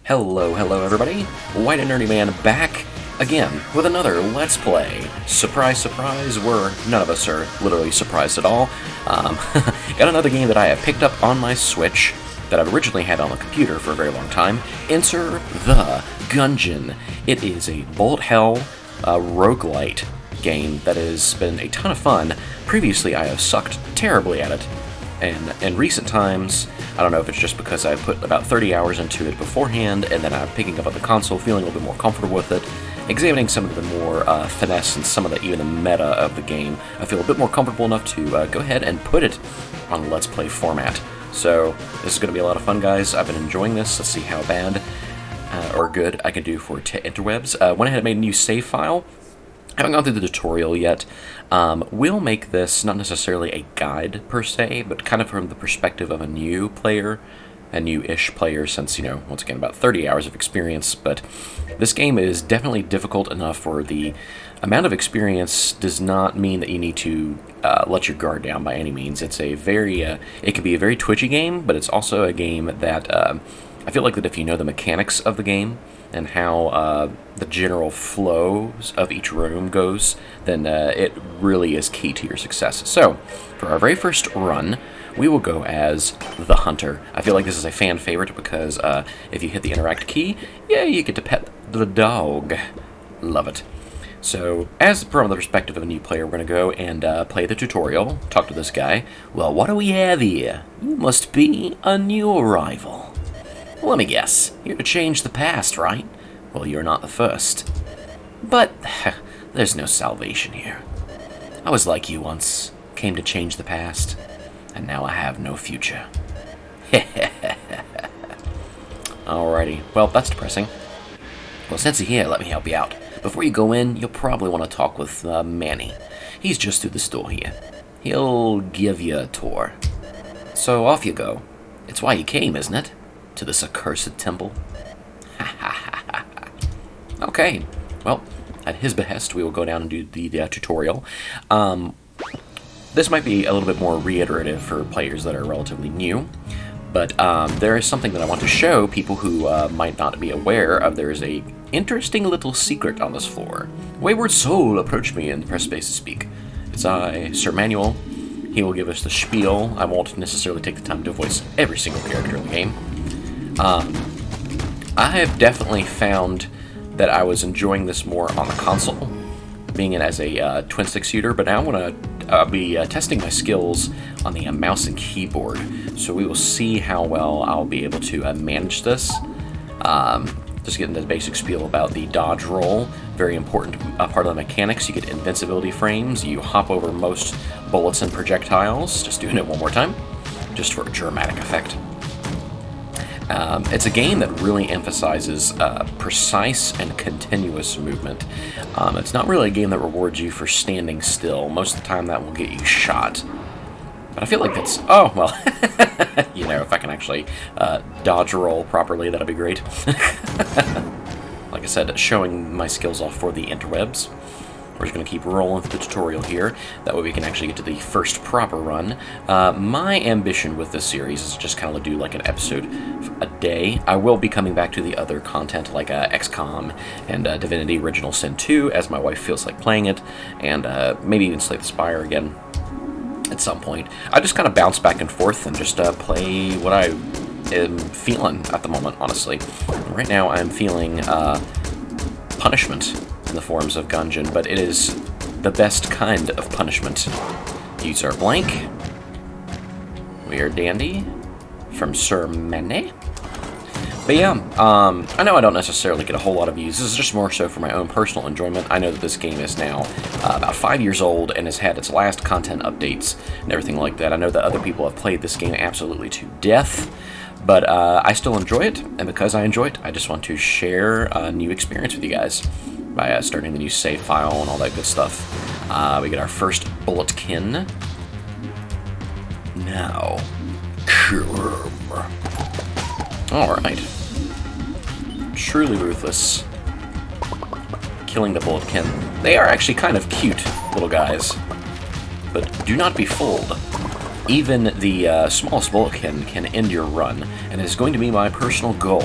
Hello everybody, White and Nerdy Man back again with another Let's Play. Surprise, surprise, none of us are literally surprised at all. Got another game that I have picked up on my Switch that I've originally had on the computer for a very long time. Enter the Gungeon. It is a bullet hell roguelite game that has been a ton of fun. Previously I have sucked terribly at it, and in recent times, I don't know if it's just because I put about 30 hours into it beforehand, and then I'm picking up on the console, feeling a little bit more comfortable with it, examining some of the more finesse and some of even the meta of the game. I feel a bit more comfortable enough to go ahead and put it on Let's Play format. So this is going to be a lot of fun, guys. I've been enjoying this. Let's see how bad or good I can do for interwebs. Went ahead and made a new save file. I haven't gone through the tutorial yet. We'll make this not necessarily a guide per se, but kind of from the perspective of a new player, a new-ish player, since, once again, about 30 hours of experience. But this game is definitely difficult enough for the amount of experience does not mean that you need to let your guard down by any means. It's a very, it can be a very twitchy game, but it's also a game that I feel like that if you know the mechanics of the game and how the general flows of each room goes, then it really is key to your success. So, for our very first run, we will go as the Hunter. I feel like this is a fan favorite because if you hit the interact key, yeah, you get to pet the dog. Love it. So, as from the perspective of a new player, we're going to go and play the tutorial, talk to this guy. Well, what do we have here? You must be a new arrival. Let me guess, you're to change the past, right? Well, you're not the first. But there's no salvation here. I was like you once, came to change the past, and now I have no future. Alrighty, well, that's depressing. Well, since you're here, let me help you out. Before you go in, you'll probably want to talk with Manny. He's just through this door here. He'll give you a tour. So off you go. It's why you came, isn't it? To this accursed temple. Okay, well, at his behest, we will go down and do the tutorial. This might be a little bit more reiterative for players that are relatively new, but there is something that I want to show people who might not be aware of. There is a interesting little secret on this floor. Wayward soul, approach me and press space to speak. It's I, Sir Manuel. He will give us the spiel. I won't necessarily take the time to voice every single character in the game. I have definitely found that I was enjoying this more on the console, being it as a twin-stick shooter, but now I'm going to be testing my skills on the mouse and keyboard, so we will see how well I'll be able to manage this. Just getting the basic spiel about the dodge roll, very important part of the mechanics. You get invincibility frames, you hop over most bullets and projectiles, just doing it one more time, just for a dramatic effect. It's a game that really emphasizes precise and continuous movement. It's not really a game that rewards you for standing still. Most of the time that will get you shot. But I feel like that's... Oh, well, if I can actually dodge roll properly, that'd be great. Like I said, showing my skills off for the interwebs. We're just going to keep rolling through the tutorial here. That way we can actually get to the first proper run. My ambition with this series is just kind of do like an episode a day. I will be coming back to the other content like XCOM and Divinity Original Sin 2 as my wife feels like playing it, and maybe even Slay the Spire again at some point. I just kind of bounce back and forth and just play what I am feeling at the moment, honestly. Right now I'm feeling punishment in the forms of Gungeon, but it is the best kind of punishment. Use our blank. We are dandy from Sir Mene. But yeah, I know I don't necessarily get a whole lot of views. This is just more so for my own personal enjoyment. I know that this game is now about 5 years old and has had its last content updates and everything like that. I know that other people have played this game absolutely to death, but I still enjoy it, and because I enjoy it, I just want to share a new experience with you guys by starting the new save file and all that good stuff. We get our first bulletkin. Now, kill him. Alright. Truly ruthless. Killing the bulletkin. They are actually kind of cute little guys. But do not be fooled. Even the smallest bulletkin can end your run, and it is going to be my personal goal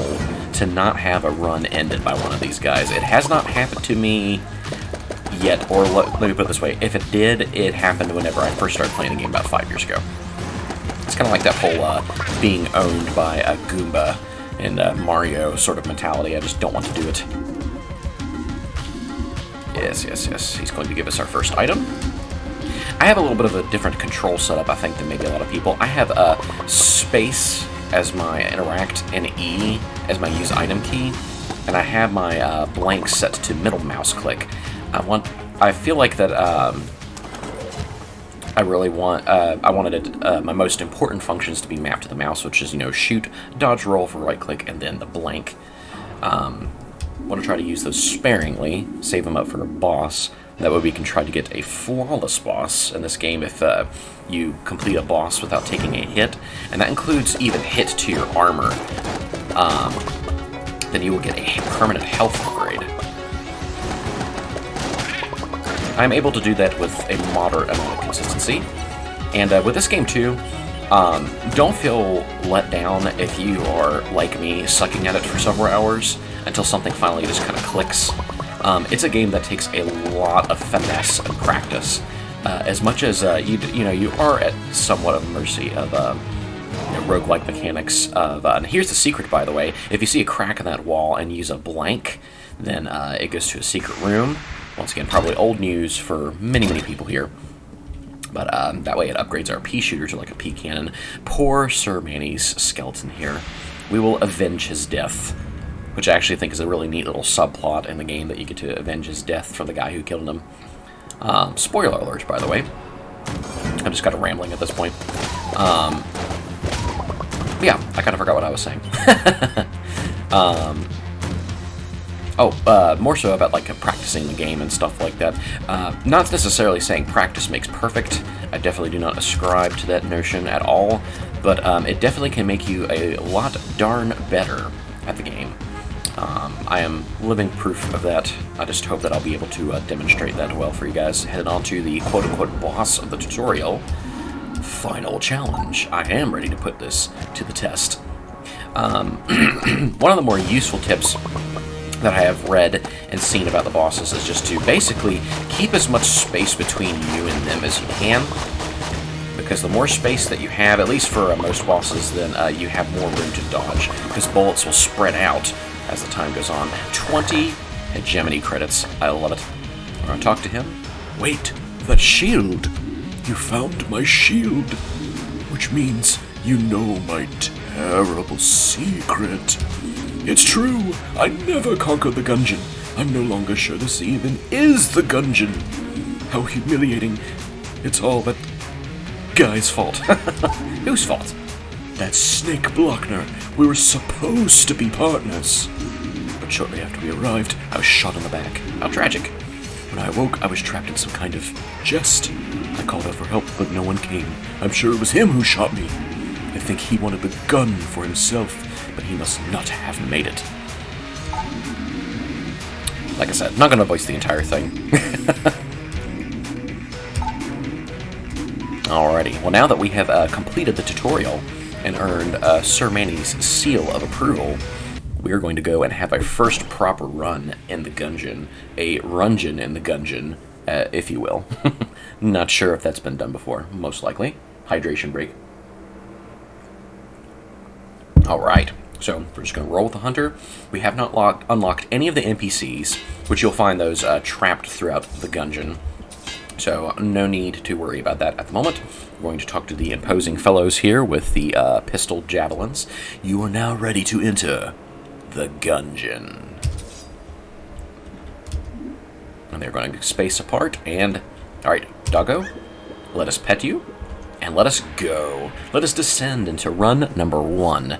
to not have a run ended by one of these guys. It has not happened to me yet, or let me put it this way, if it did, it happened whenever I first started playing the game about 5 years ago. It's kind of like that whole being owned by a Goomba and Mario sort of mentality. I just don't want to do it. Yes, yes, yes. He's going to give us our first item. I have a little bit of a different control setup, I think, than maybe a lot of people. I have space as my interact and E as my use item key, and I have my blank set to middle mouse click. I feel like that I wanted it, my most important functions to be mapped to the mouse, which is, shoot, dodge, roll for right click, and then the blank. Want to try to use those sparingly, save them up for a boss. That way we can try to get a flawless boss in this game if you complete a boss without taking a hit, and that includes even hit to your armor. Then you will get a permanent health upgrade. I'm able to do that with a moderate amount of consistency. And with this game too, don't feel let down if you are, like me, sucking at it for several hours until something finally just kind of clicks. It's a game that takes a lot of finesse and practice. As much as you are at somewhat of mercy of roguelike mechanics of... and here's the secret, by the way. If you see a crack in that wall and use a blank, then it goes to a secret room. Once again, probably old news for many, many people here. But that way it upgrades our pea shooter to like a pea cannon. Poor Sir Manny's skeleton here. We will avenge his death, which I actually think is a really neat little subplot in the game, that you get to avenge his death from the guy who killed him. Spoiler alert, by the way. I'm just kind of rambling at this point. Yeah, I kind of forgot what I was saying. More so about like practicing the game and stuff like that. Not necessarily saying practice makes perfect. I definitely do not ascribe to that notion at all, but it definitely can make you a lot darn better at the game. I am living proof of that. I just hope that I'll be able to demonstrate that well for you guys. Headed on to the quote-unquote boss of the tutorial. Final challenge. I am ready to put this to the test. One of the more useful tips that I have read and seen about the bosses is just to basically keep as much space between you and them as you can. Because the more space that you have, at least for most bosses, then you have more room to dodge. Because bullets will spread out as the time goes on. 20 hegemony credits. I love it. I'm going to talk to him. Wait, that shield! You found my shield, which means you know my terrible secret. It's true, I never conquered the Gungeon. I'm no longer sure this even is the Gungeon. How humiliating. It's all that guy's fault. Whose fault? That Snake Blockner. We were supposed to be partners. But shortly after we arrived, I was shot in the back. How tragic. When I awoke, I was trapped in some kind of chest. I called out for help, but no one came. I'm sure it was him who shot me. I think he wanted the gun for himself, but he must not have made it. Like I said, I'm not going to voice the entire thing. Alrighty, well now that we have completed the tutorial and earned Sir Manny's seal of approval, we are going to go and have a first proper run in the Gungeon. A rungeon in the Gungeon, if you will. Not sure if that's been done before, most likely. Hydration break. Alright, so we're just going to roll with the hunter. We have not unlocked any of the NPCs, which you'll find those trapped throughout the Gungeon. So no need to worry about that at the moment. We're going to talk to the imposing fellows here with the pistol javelins. You are now ready to enter the Gungeon. And they're going to space apart, and... Alright, doggo, let us pet you, and let us go. Let us descend into run number 1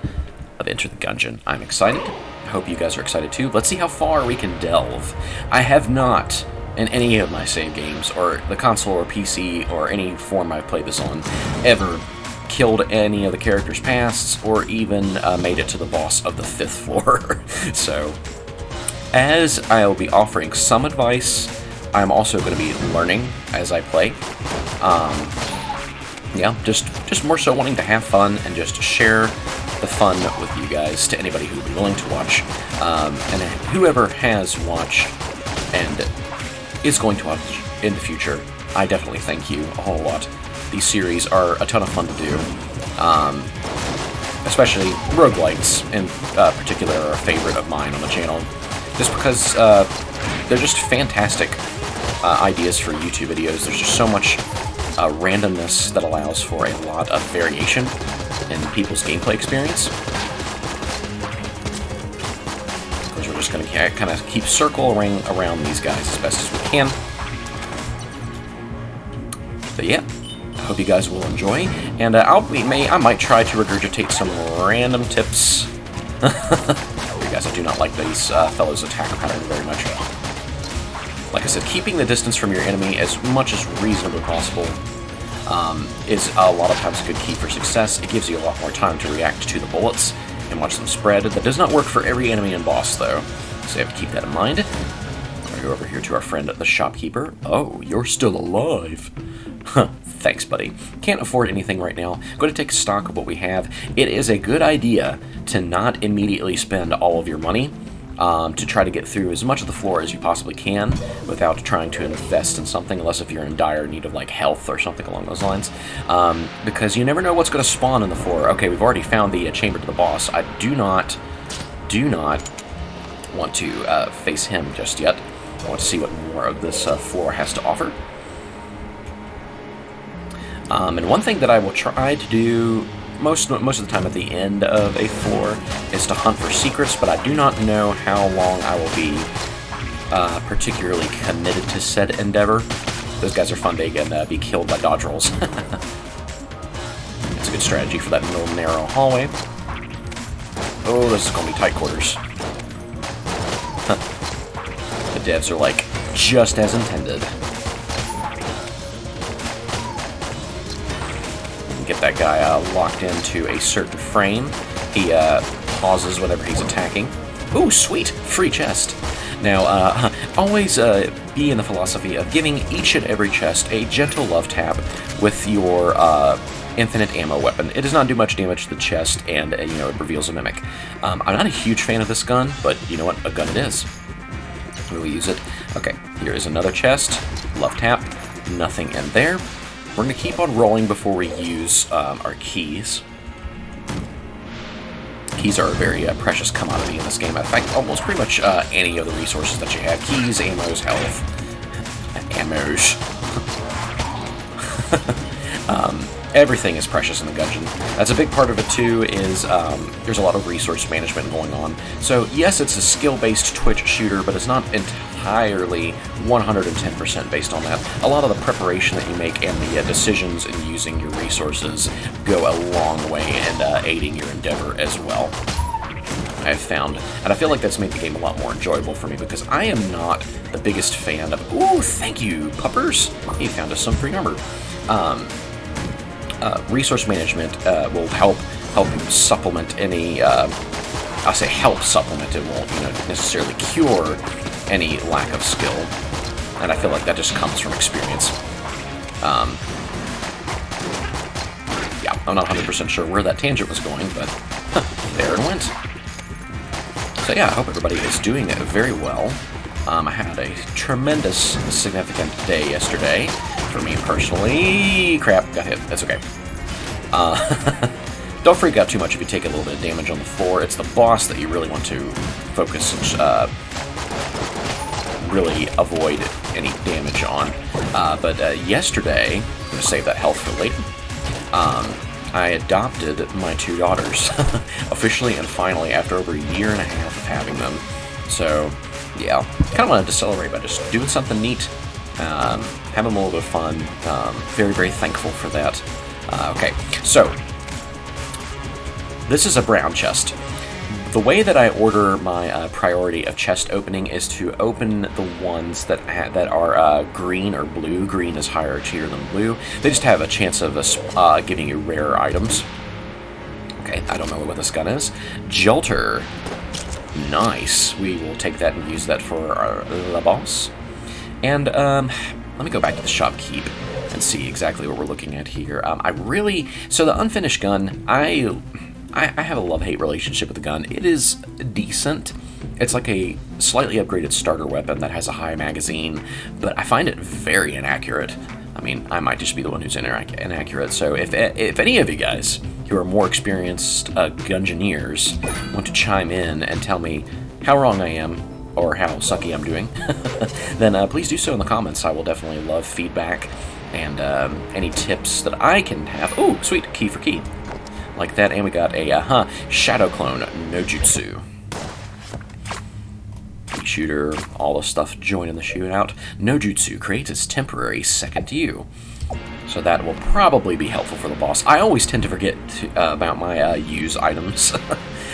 of Enter the Gungeon. I'm excited. I hope you guys are excited too. Let's see how far we can delve. I have not, in any of my save games, or the console or PC, or any form I've played this on, ever killed any of the characters' pasts, or even made it to the boss of the 5th floor. So, as I'll be offering some advice, I'm also going to be learning as I play. Yeah, just more so wanting to have fun and just share the fun with you guys to anybody who would be willing to watch. And whoever has watched and is going to watch in the future, I definitely thank you a whole lot. These series are a ton of fun to do. Especially roguelikes in particular are a favorite of mine on the channel. Just because they're just fantastic ideas for YouTube videos. There's just so much randomness that allows for a lot of variation in people's gameplay experience. Because we're just going to kind of keep circling around these guys as best as we can. But yeah, I hope you guys will enjoy, and I might try to regurgitate some random tips. You guys, I do not like these fellows' attack pattern very much. Like I said, keeping the distance from your enemy as much as reasonably possible is a lot of times a good key for success. It gives you a lot more time to react to the bullets and watch them spread. That does not work for every enemy and boss, though, so you have to keep that in mind. We'll go over here to our friend the shopkeeper. Oh, you're still alive. Huh, thanks, buddy. Can't afford anything right now. Going to take stock of what we have. It is a good idea to not immediately spend all of your money to try to get through as much of the floor as you possibly can without trying to invest in something, unless if you're in dire need of like health or something along those lines, because you never know what's going to spawn in the floor. Okay, we've already found the chamber to the boss. I do not want to face him just yet. I want to see what more of this floor has to offer. And one thing that I will try to do most of the time at the end of a floor is to hunt for secrets, but I do not know how long I will be particularly committed to said endeavor. Those guys are fun to be killed by dodge rolls. It's a good strategy for that little narrow hallway. Oh, this is going to be tight quarters. The devs are like, just as intended. Get that guy locked into a certain frame. He pauses whenever he's attacking. Ooh, sweet! Free chest. Now, always be in the philosophy of giving each and every chest a gentle love tap with your infinite ammo weapon. It does not do much damage to the chest, and you know, it reveals a mimic. I'm not a huge fan of this gun, but you know what? A gun it is. We'll use it. Okay, here is another chest. Love tap. Nothing in there. We're going to keep on rolling before we use our keys. Keys are a very precious commodity in this game. In fact, almost pretty much any of the resources that you have. Keys, ammos, health. Ammos. Everything is precious in the Gungeon. That's a big part of it, too, is there's a lot of resource management going on. So, yes, it's a skill-based Twitch shooter, but it's not entirely 110% based on that. A lot of the preparation that you make and the decisions in using your resources go a long way in aiding your endeavor as well, I've found. And I feel like that's made the game a lot more enjoyable for me, because I am not the biggest fan of... Ooh, thank you, puppers! You found us some free armor. Resource management will help supplement any... I'll say help supplement. It won't, necessarily cure any lack of skill. And I feel like that just comes from experience. Yeah, I'm not 100% sure where that tangent was going, but there it went. So yeah, I hope everybody is doing it very well. I had a tremendous, significant day yesterday for me personally. Crap, got hit. That's okay. Don't freak out too much if you take a little bit of damage on the floor. It's the boss that you really want to focus and really avoid any damage on. But yesterday, I'm going to save that health for later, I adopted my two daughters, officially and finally, after over a year and a half of having them. So, yeah, kind of wanted to celebrate by just doing something neat, having a little bit of fun. Very, very thankful for that. Okay, so this is a brown chest. The way that I order my priority of chest opening is to open the ones that are green or blue. Green is higher tier than blue. They just have a chance of giving you rare items. Okay, I don't know what this gun is. Jolter. Nice. We will take that and use that for the boss. And let me go back to the shopkeep and see exactly what we're looking at here. So the unfinished gun, I I have a love-hate relationship with the gun. It is decent. It's like a slightly upgraded starter weapon that has a high magazine, but I find it very inaccurate. I mean, I might just be the one who's inaccurate, so if any of you guys who are more experienced Gungeoneers want to chime in and tell me how wrong I am, or how sucky I'm doing, then please do so in the comments. I will definitely love feedback and any tips that I can have. Oh, sweet, key for key. Like that, and we got a Shadow Clone no Jutsu. Shooter, all the stuff joining the shootout. No Jutsu creates its temporary second you. So that will probably be helpful for the boss. I always tend to forget about my use items.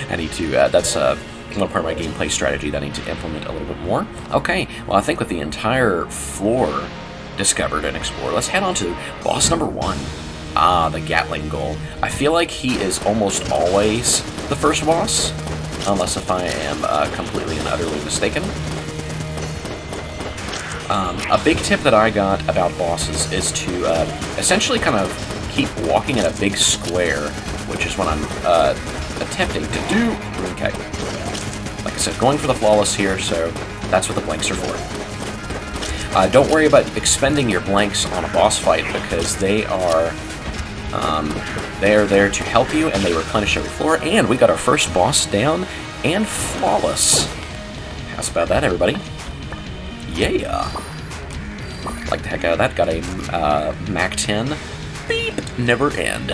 I need to, that's one part of my gameplay strategy that I need to implement a little bit more. Okay, well I think with the entire floor discovered and explored, let's head on to boss number 1. The Gatling Gull. I feel like he is almost always the first boss, unless if I am completely and utterly mistaken. A big tip that I got about bosses is to essentially kind of keep walking in a big square, which is what I'm attempting to do. Okay. Like I said, going for the flawless here, so that's what the blanks are for. Don't worry about expending your blanks on a boss fight, because they are there to help you, and they replenish every floor. And we got our first boss down and flawless. How's about that, everybody? Yeah. Like the heck out of that. Got a Mac 10. Beep. Never end.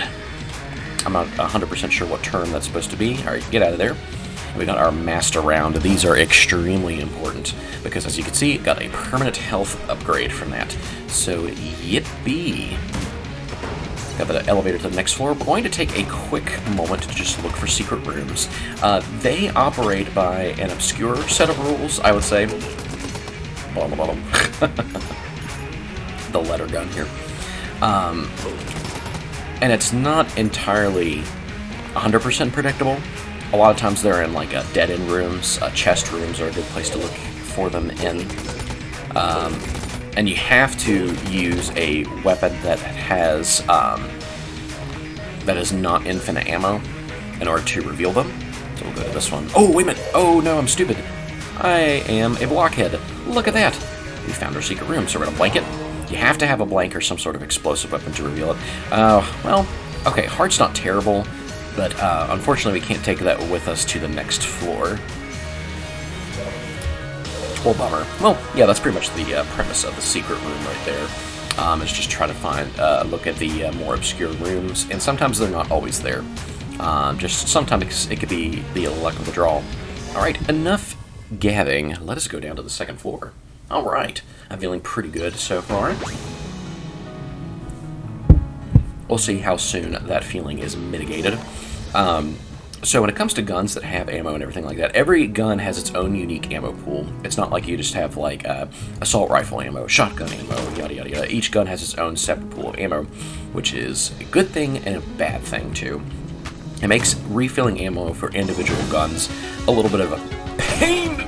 I'm not 100% sure what term that's supposed to be. Alright, get out of there. We got our Master Round. These are extremely important, because as you can see, got a permanent health upgrade from that. So, yippee. Got the elevator to the next floor. We're going to take a quick moment to just look for secret rooms. They operate by an obscure set of rules, I would say. Bottom. The letter gun here. And it's not entirely 100% predictable. A lot of times they're in like dead-end rooms. Chest rooms are a good place to look for them in. And you have to use a weapon that has that is not infinite ammo in order to reveal them. So we'll go to this one. Oh, wait a minute. Oh, no, I'm stupid. I am a blockhead. Look at that. We found our secret room, so we're going to blank it. You have to have a blank or some sort of explosive weapon to reveal it. Well, okay, heart's not terrible, but unfortunately we can't take that with us to the next floor. Well, bummer. Well, yeah, that's pretty much the premise of the secret room right there. Is just try to find, look at the more obscure rooms, and sometimes they're not always there. Just sometimes it could be the luck of the draw. Alright, enough gabbing. Let us go down to the second floor. Alright, I'm feeling pretty good so far. We'll see how soon that feeling is mitigated. So when it comes to guns that have ammo and everything like that, every gun has its own unique ammo pool. It's not like you just have like assault rifle ammo, shotgun ammo, yada yada yada. Each gun has its own separate pool of ammo, which is a good thing and a bad thing too. It makes refilling ammo for individual guns a little bit of a pain.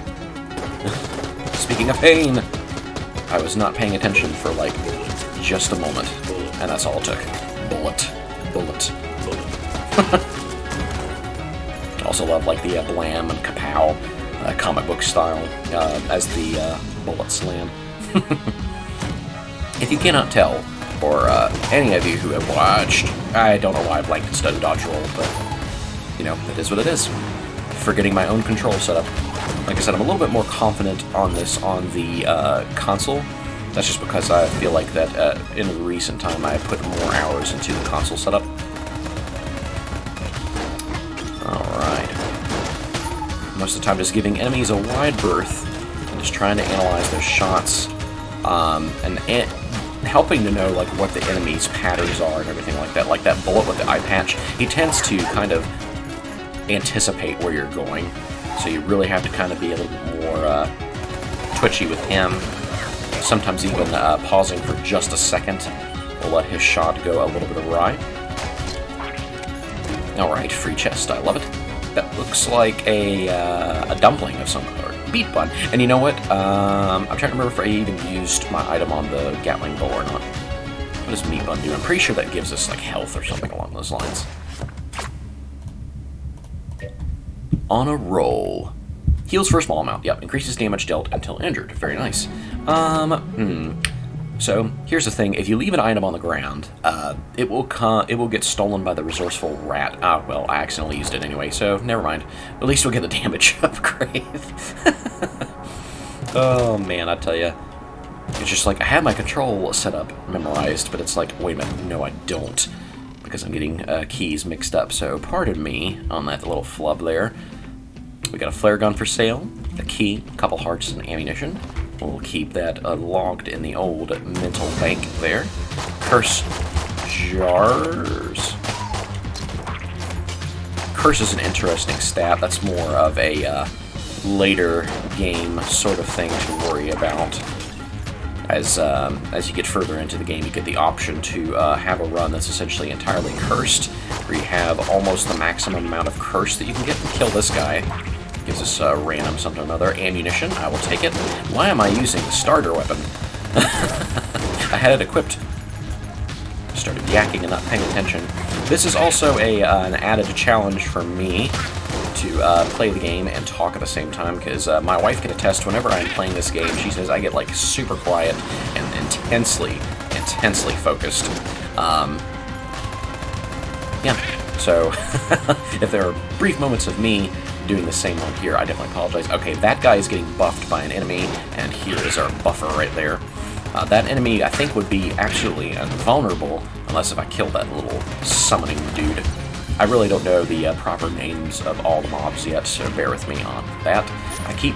Speaking of pain, I was not paying attention for like just a moment, and that's all it took. Bullet. Also love like the blam and kapow comic book style as the bullets land. If you cannot tell, or any of you who have watched, I don't know why I blanked instead of dodge roll, but you know, it is what it is. Forgetting my own control setup. Like I said, I'm a little bit more confident on this on the console. That's just because I feel like that in recent time I put more hours into the console setup. Alright. Most of the time just giving enemies a wide berth and just trying to analyze their shots, and helping to know like what the enemy's patterns are and everything like that. Like that bullet with the eye patch, he tends to kind of anticipate where you're going, so you really have to kind of be a little bit more twitchy with him. Sometimes even pausing for just a second will let his shot go a little bit awry. Alright, free chest, I love it. That looks like a dumpling of some sort. Beet bun. And you know what? I'm trying to remember if I even used my item on the Gatling Gull or not. What does meat bun do? I'm pretty sure that gives us like health or something along those lines. On a roll. Heals for a small amount. Yep, increases damage dealt until injured. Very nice. So, here's the thing. If you leave an item on the ground, it will get stolen by the resourceful rat. Ah, well, I accidentally used it anyway, so never mind. At least we'll get the damage upgrade. Oh, man, I tell you. It's just like, I have my control setup memorized, but it's like, wait a minute, no I don't. Because I'm getting keys mixed up, so pardon me on that little flub there. We got a flare gun for sale, a key, a couple hearts, and ammunition. We'll keep that logged in the old mental bank there. Curse jars. Curse is an interesting stat. That's more of a later game sort of thing to worry about. As you get further into the game, you get the option to have a run that's essentially entirely cursed, where you have almost the maximum amount of curse that you can get and kill this guy. Gives us random something or another. Ammunition, I will take it. Why am I using the starter weapon? I had it equipped. Started yakking and not paying attention. This is also an added challenge for me to play the game and talk at the same time, because my wife can attest whenever I'm playing this game, she says I get like super quiet and intensely focused. Yeah, so if there are brief moments of me doing the same one here, I definitely apologize. Okay, that guy is getting buffed by an enemy, and here is our buffer right there. That enemy, I think, would be absolutely invulnerable unless if I killed that little summoning dude. I really don't know the proper names of all the mobs yet, so bear with me on that. I keep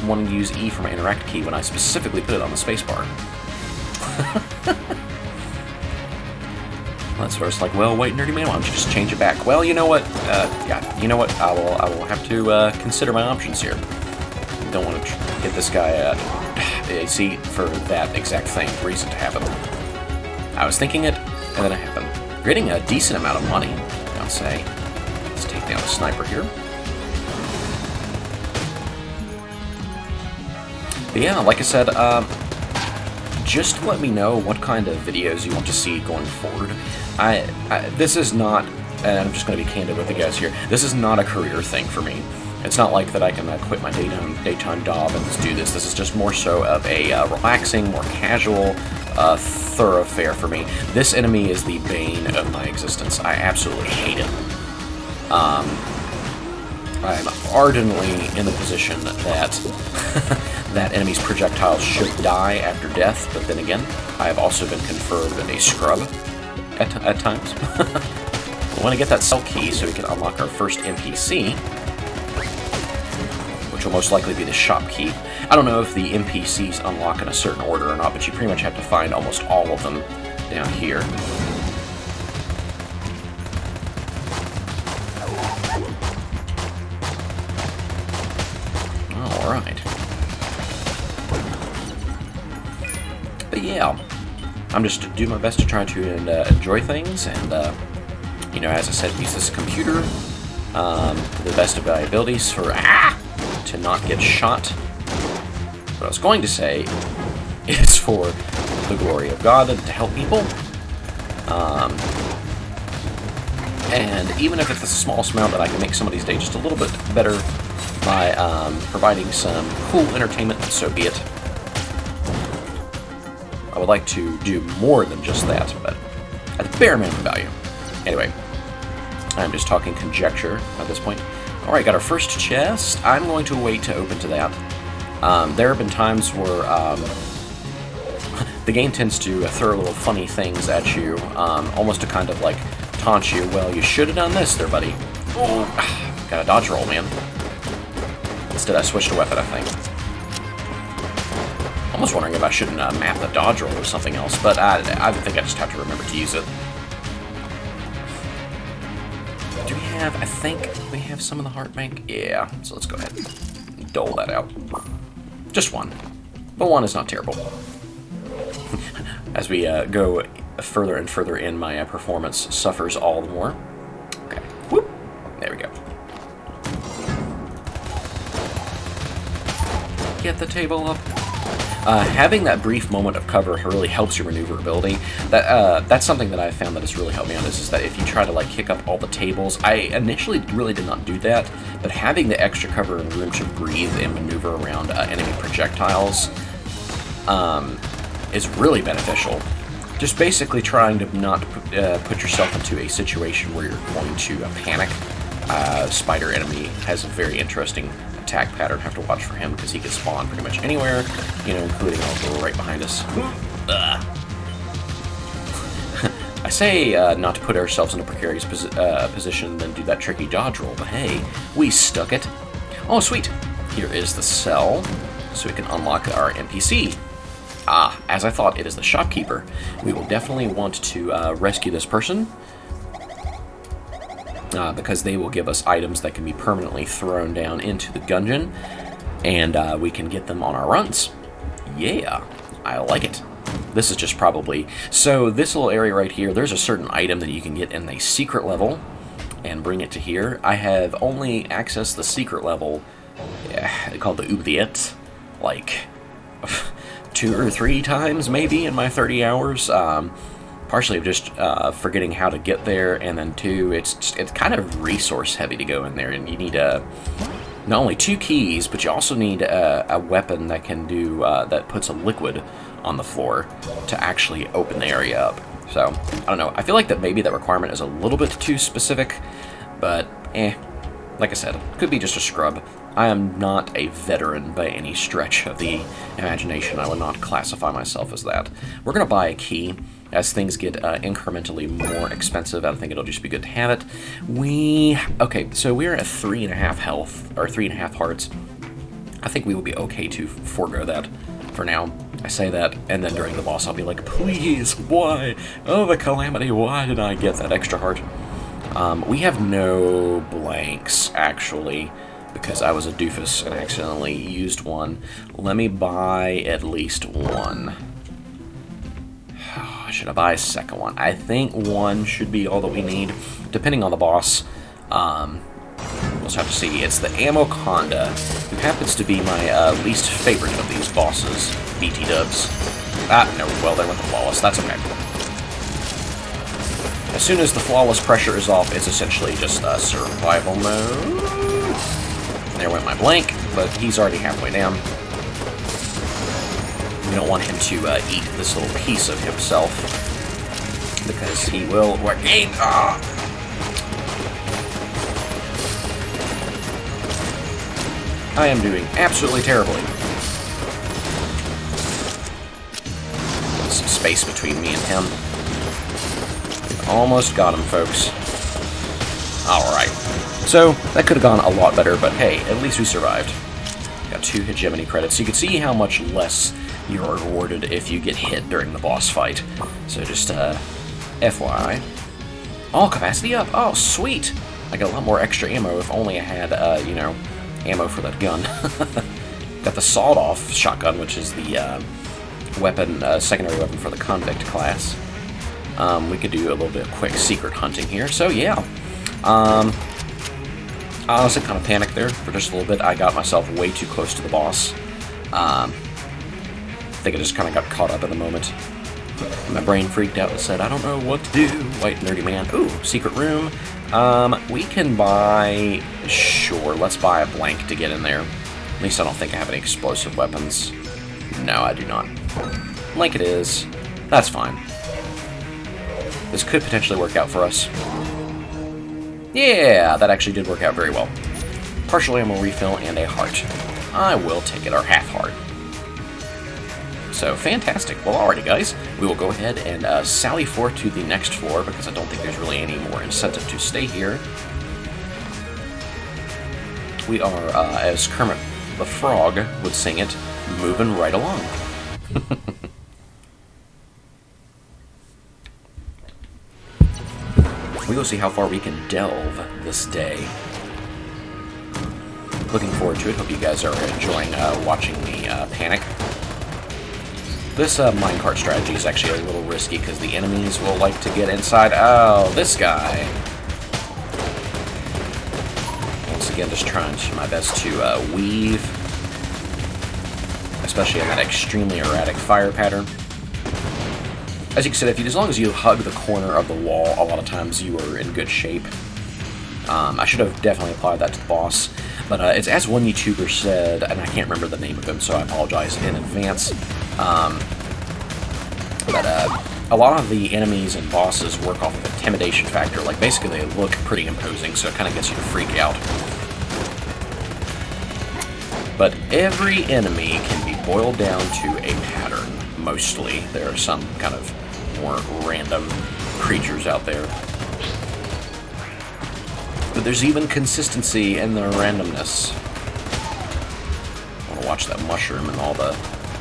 wanting to use E for my interact key when I specifically put it on the spacebar. That's where it's like, well, wait, nerdy man, why don't you just change it back? Well, you know what? Yeah, you know what? I will have to consider my options here. Don't want to get this guy. See, for that exact reason to happen. I was thinking it, and then it happened. We're getting a decent amount of money, I'll say. Let's take down the sniper here. But yeah, like I said, just let me know what kind of videos you want to see going forward. This is not, and I'm just going to be candid with you guys here, this is not a career thing for me. It's not like that I can quit my daytime job and just do this. This is just more so of a relaxing, more casual thoroughfare for me. This enemy is the bane of my existence. I absolutely hate him. I'm ardently in the position that that enemy's projectiles should die after death, but then again, I have also been confirmed a scrub at times. We want to get that cell key so we can unlock our first NPC, which will most likely be the shop key. I don't know if the NPCs unlock in a certain order or not, but you pretty much have to find almost all of them down here. Alright. But yeah, I'm just doing my best to try to enjoy things, and, you know, as I said, use this computer to the best of my abilities for, to not get shot. What I was going to say is for the glory of God and to help people. And even if it's a small amount that I can make somebody's day just a little bit better by providing some cool entertainment, so be it. I would like to do more than just that, but at the bare minimum value. Anyway, I'm just talking conjecture at this point. Alright, got our first chest. I'm going to wait to open to that. There have been times where the game tends to throw little funny things at you, almost to kind of like taunt you. Well, you should have done this there, buddy. Oh, got a dodge roll, man. Instead, I switched a weapon, I think. Almost wondering if I shouldn't map the dodge roll or something else, but I think I just have to remember to use it. Do we have, I think we have some in the heart bank? Yeah, so let's go ahead and dole that out. Just one. But one is not terrible. As we go further and further in, my performance suffers all the more. Okay, whoop, there we go. Get the table up. Having that brief moment of cover really helps your maneuverability. That's something that I've found that has really helped me on this, is that if you try to like kick up all the tables, I initially really did not do that, but having the extra cover and room to breathe and maneuver around enemy projectiles is really beneficial. Just basically trying to not put yourself into a situation where you're going to panic. Spider enemy has a very interesting attack pattern. Have to watch for him because he can spawn pretty much anywhere, you know, including also right behind us. I say not to put ourselves in a precarious position and then do that tricky dodge roll, but hey, we stuck it. Oh, sweet. Here is the cell, so we can unlock our NPC. Ah, as I thought, it is the shopkeeper. We will definitely want to rescue this person, because they will give us items that can be permanently thrown down into the gungeon, and we can get them on our runs. Yeah, I like it. This is just probably... So this little area right here, there's a certain item that you can get in the secret level and bring it to here. I have only accessed the secret level, called the oubliette, like 2 or 3 times maybe in my 30 hours. Partially just forgetting how to get there, and then 2, it's kind of resource heavy to go in there, and you need not only 2 keys, but you also need a weapon that can do that puts a liquid on the floor to actually open the area up. So I don't know. I feel like that maybe that requirement is a little bit too specific, but like I said, could be just a scrub. I am not a veteran by any stretch of the imagination. I would not classify myself as that. We're gonna buy a key. As things get incrementally more expensive, I think it'll just be good to have it. Okay, so we're at 3.5 health, or 3.5 hearts. I think we will be okay to forego that for now. I say that, and then during the boss I'll be like, please, why? Oh, the calamity, why did I get that extra heart? We have no blanks, actually, because I was a doofus and accidentally used one. Let me buy at least 1. Should I buy a second one? I think 1 should be all that we need, depending on the boss. We'll just have to see. It's the Amoconda, who happens to be my least favorite of these bosses. BT dubs. No, well, they went the flawless. That's okay. As soon as the flawless pressure is off, it's essentially just survival mode. There went my blank, but he's already halfway down. We don't want him to eat this little piece of himself, because he will regain. I am doing absolutely terribly. Some space between me and him. Almost got him, folks. Alright. So, that could have gone a lot better, but hey, at least we survived. Got 2 hegemony credits. You can see how much less you're rewarded if you get hit during the boss fight. So just, FYI. Oh, capacity up! Oh, sweet! I got a lot more extra ammo if only I had, you know, ammo for that gun. Got the sawed-off shotgun, which is the, weapon, secondary weapon for the convict class. We could do a little bit of quick secret hunting here, so yeah. I honestly kind of panicked there for just a little bit. I got myself way too close to the boss. I think I just kind of got caught up in the moment. My brain freaked out and said, I don't know what to do. White nerdy man. Ooh, secret room. We can buy... Sure, let's buy a blank to get in there. At least I don't think I have any explosive weapons. No, I do not. Blank it is. That's fine. This could potentially work out for us. Yeah, that actually did work out very well. Partial ammo refill and a heart. I will take it, or half heart. So, fantastic. Well, alrighty, guys. We will go ahead and sally forth to the next floor, because I don't think there's really any more incentive to stay here. We are, as Kermit the Frog would sing it, moving right along. We will see how far we can delve this day. Looking forward to it. Hope you guys are enjoying watching me panic. This minecart strategy is actually a little risky because the enemies will like to get inside. Oh, this guy. Once again, just trying my best to weave especially in that extremely erratic fire pattern. As you can see, as long as you hug the corner of the wall, a lot of times you are in good shape. I should have definitely applied that to the boss, but it's as one YouTuber said, and I can't remember the name of him, so I apologize in advance. A lot of the enemies and bosses work off of intimidation factor. Like, basically they look pretty imposing, so it kind of gets you to freak out. But every enemy can be boiled down to a pattern, mostly. There are some kind of more random creatures out there. But there's even consistency in the randomness. I want to watch that mushroom and all the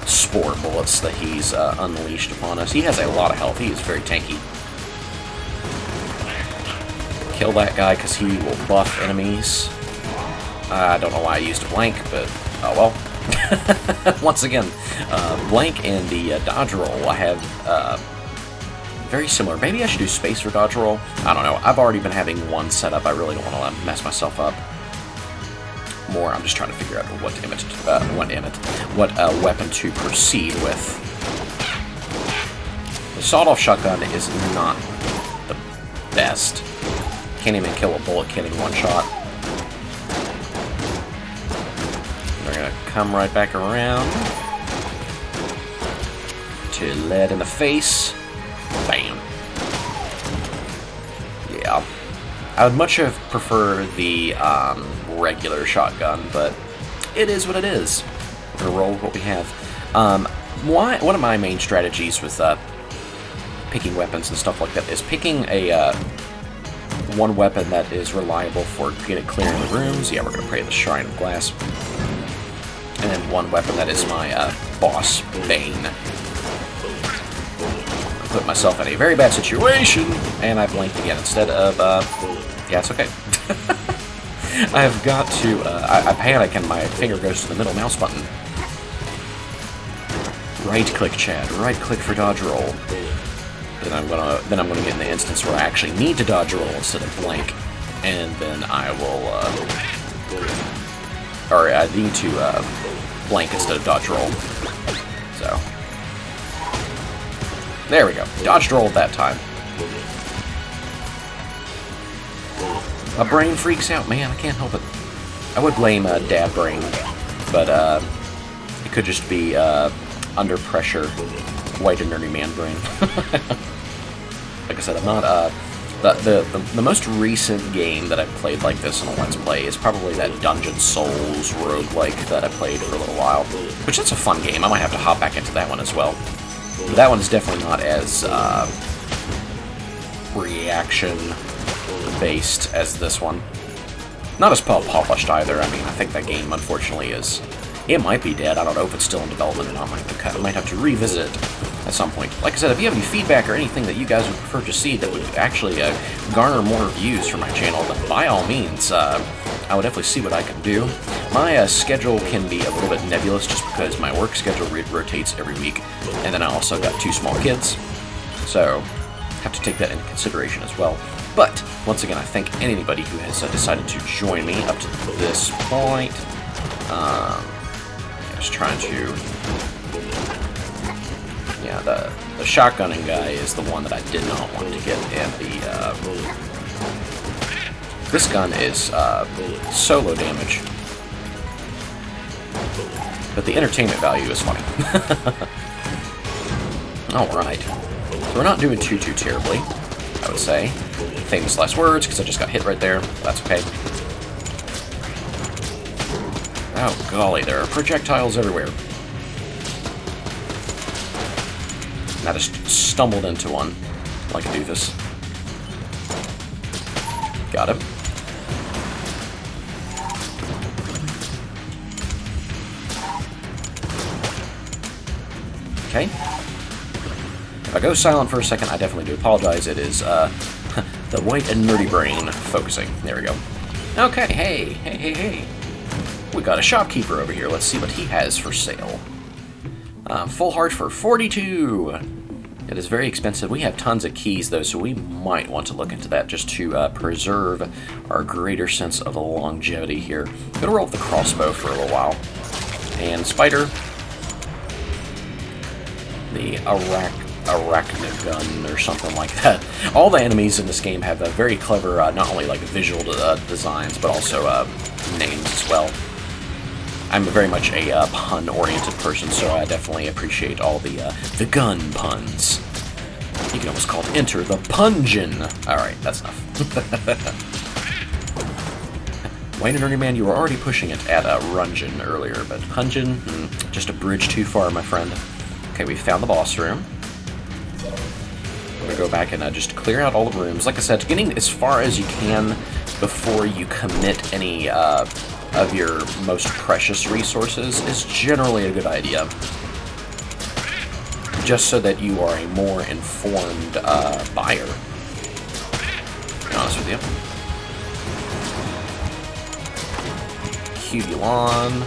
spore bullets that he's unleashed upon us. He has a lot of health. He is very tanky. Kill that guy because he will buff enemies. I don't know why I used a blank, but oh well. Once again, blank and the dodge roll I have very similar. Maybe I should do space for dodge roll. I don't know. I've already been having one set up. I really don't want to mess myself up more. I'm just trying to figure out what weapon to proceed with. The sawed-off shotgun is not the best. Can't even kill a bullet kid in one shot. They're gonna come right back around to lead in the face. Bam. Yeah. I would much have preferred the regular shotgun, but it is what it is. We're going to roll with what we have. One of my main strategies with picking weapons and stuff like that is picking a one weapon that is reliable for clearing the rooms. Yeah, we're going to pray the Shrine of Glass. And then one weapon that is my boss Bane. Put myself in a very bad situation, and I blinked again instead of, yeah, it's okay. I've got to, I panic and my finger goes to the middle mouse button. Right-click, Chad, right-click for dodge roll. Then I'm gonna get in the instance where I actually need to dodge roll instead of blank, and then I will, or I need to, blank instead of dodge roll. So. There we go. Dodged roll that time. My brain freaks out, man. I can't help it. I would blame dad brain, but it could just be under pressure, white and nerdy man brain. Like I said, I'm not the most recent game that I've played like this in a Let's Play is probably that Dungeon Souls roguelike that I played for a little while, which that's a fun game. I might have to hop back into that one as well. But that one's definitely not as reaction-based as this one. Not as polished either. I mean, I think that game, unfortunately, it might be dead. I don't know if it's still in development or not. I might have to revisit it at some point. Like I said, if you have any feedback or anything that you guys would prefer to see that would actually garner more views for my channel, then by all means, I would definitely see what I can do. My schedule can be a little bit nebulous just because my work schedule rotates every week, and then I also got 2 small kids, so have to take that into consideration as well. But, once again, I thank anybody who has decided to join me up to this point. Just trying to... Yeah, the shotgunning guy is the one that I did not want to get, and the... This gun is solo damage, but the entertainment value is funny. Alright, so we're not doing too terribly, I would say. Famous last words, because I just got hit right there. That's okay. Oh golly, there are projectiles everywhere. And I just stumbled into one, like a doofus. Got him. Okay. If I go silent for a second, I definitely do apologize. It is the white and nerdy brain focusing. There we go. Okay, hey. We got a shopkeeper over here. Let's see what he has for sale. Full heart for 42. It is very expensive. We have tons of keys, though, so we might want to look into that just to preserve our greater sense of longevity here. I'm going to roll with the crossbow for a little while. And spider. the Arachnagun or something like that. All the enemies in this game have a very clever, not only like visual designs, but also names as well. I'm very much a pun-oriented person, so I definitely appreciate all the gun puns. You can almost call it Enter the Gungeon. Alright, that's enough. White and Nerdy Man, you were already pushing it at Rungeon earlier, but Gungeon, just a bridge too far, my friend. Okay, we found the boss room. We're going to go back and just clear out all the rooms. Like I said, getting as far as you can before you commit any of your most precious resources is generally a good idea. Just so that you are a more informed buyer. To be honest with you. Cubulon.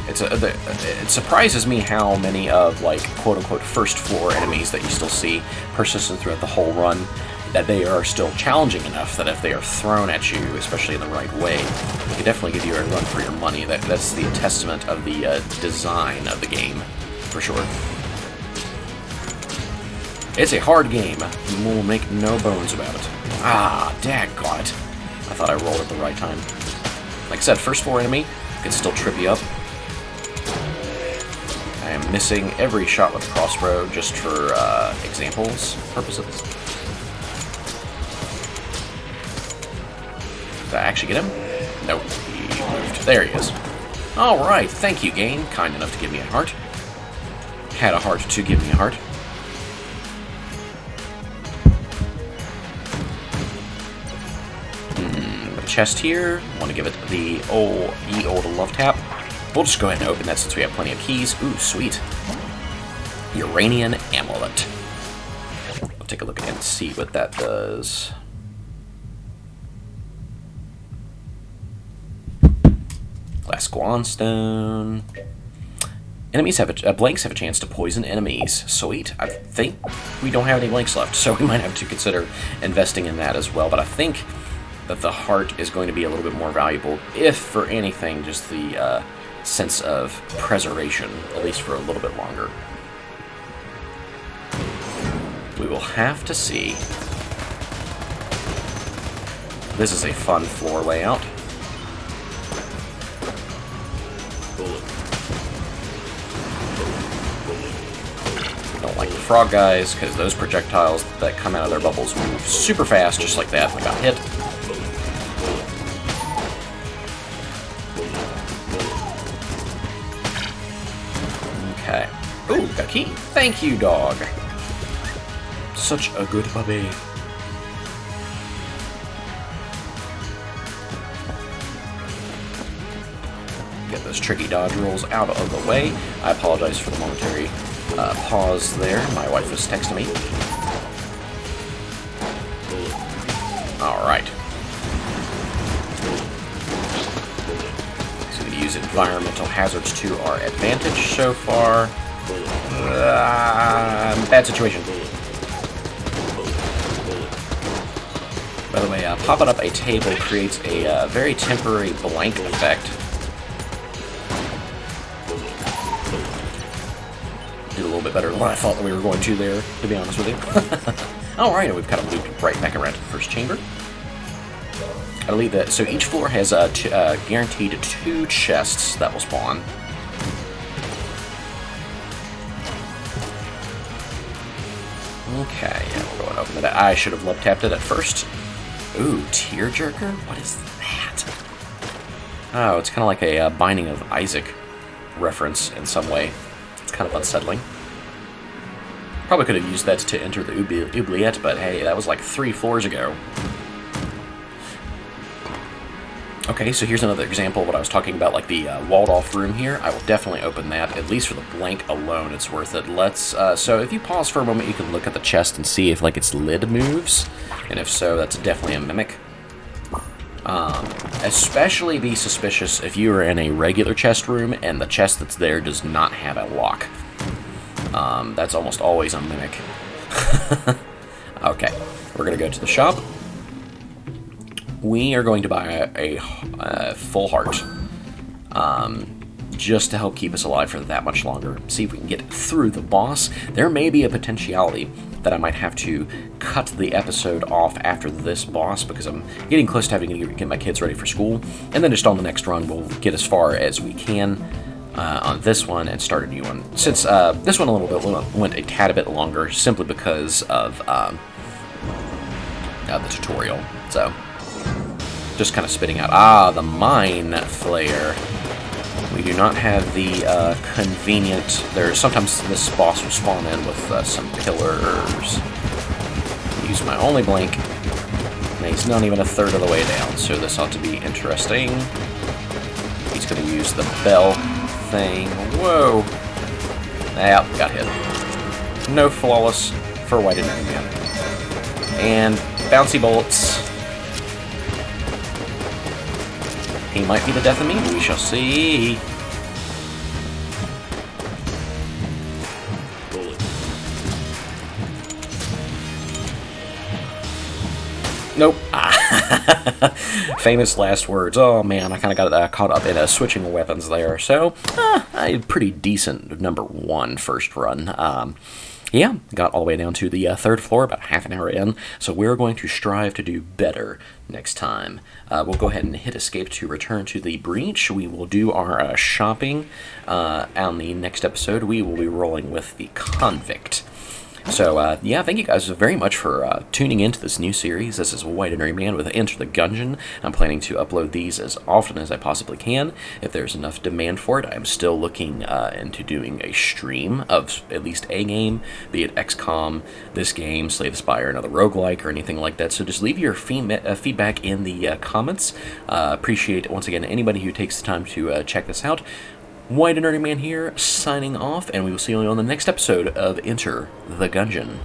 It surprises me how many of, like, quote-unquote first floor enemies that you still see persistent throughout the whole run, that they are still challenging enough that if they are thrown at you, especially in the right way, they can definitely give you a run for your money. That's the testament of the design of the game, for sure. It's a hard game. We'll make no bones about it. Ah, daggone it. I thought I rolled at the right time. Like I said, first floor enemy can still trip you up. I am missing every shot with the crossbow just for examples purposes. Did I actually get him? Nope, he moved. There he is. Alright, thank you, game. Kind enough to give me a heart. Had a heart to give me a heart. Got a chest here. Want to give it the old love tap. We'll just go ahead and open that since we have plenty of keys. Ooh, sweet. Uranian Amulet. I'll take a look and see what that does. Glass Guanstone. Enemies have blanks have a chance to poison enemies. Sweet. I think we don't have any blanks left, so we might have to consider investing in that as well. But I think that the heart is going to be a little bit more valuable, if for anything, just the sense of preservation, at least for a little bit longer. We will have to see. This is a fun floor layout. Don't like the frog guys, because those projectiles that come out of their bubbles move super fast, just like that. I got hit. Okay. Ooh, got a key. Thank you, dog. Such a good puppy. Get those tricky dodge rolls out of the way. I apologize for the momentary pause there. My wife was texting me. Alright. So we use environmental hazards to our advantage so far. Bad situation. By the way, popping up a table creates a very temporary blank effect. Did a little bit better than what I thought that we were going to there, to be honest with you. Alright, and we've kind of looped right back around to the first chamber. I believe that, so each floor has guaranteed 2 chests that will spawn. Okay, yeah, we'll go and open it. I should have love tapped it at first. Ooh, Tearjerker? What is that? Oh, it's kind of like a Binding of Isaac reference in some way. It's kind of unsettling. Probably could have used that to enter the oubliette, but hey, that was like 3 floors ago. Okay, so here's another example of what I was talking about, like the walled-off room here. I will definitely open that, at least for the blank alone, it's worth it. Let's, so if you pause for a moment, you can look at the chest and see if, like, its lid moves, and if so, that's definitely a mimic. Especially be suspicious if you are in a regular chest room and the chest that's there does not have a lock. That's almost always a mimic. Okay, we're gonna go to the shop. We are going to buy a full heart. just to help keep us alive for that much longer. See if we can get through the boss. There may be a potentiality that I might have to cut the episode off after this boss because I'm getting close to having to get my kids ready for school. And then just on the next run, we'll get as far as we can on this one and start a new one. Since this one a little bit went a tad bit longer simply because of the tutorial. So, just kind of spitting out. The Mind Flayer. We do not have the convenient... Sometimes this boss will spawn in with some pillars. Use my only blink. And he's not even a third of the way down, so this ought to be interesting. He's going to use the bell thing. Whoa! Yep, got hit. No flawless for White and Nerdy Man. And bouncy bullets. He might be the death of me, we shall see. Bullet. Nope. Famous last words. Oh man, I kind of got caught up in switching weapons there. So, a pretty decent number 1 first run. Yeah, got all the way down to the 3rd floor, about half an hour in, so we're going to strive to do better next time. We'll go ahead and hit escape to return to the breach. We will do our shopping. On the next episode, we will be rolling with the convict. So, yeah, thank you guys very much for tuning into this new series. This is White and Nerdy Man with Enter the Gungeon. I'm planning to upload these as often as I possibly can. If there's enough demand for it, I'm still looking into doing a stream of at least a game, be it XCOM, this game, Slay the Spire, another roguelike, or anything like that. So just leave your feedback in the comments. Appreciate, once again, anybody who takes the time to check this out. White and Nerdy Man here, signing off, and we will see you on the next episode of Enter the Gungeon.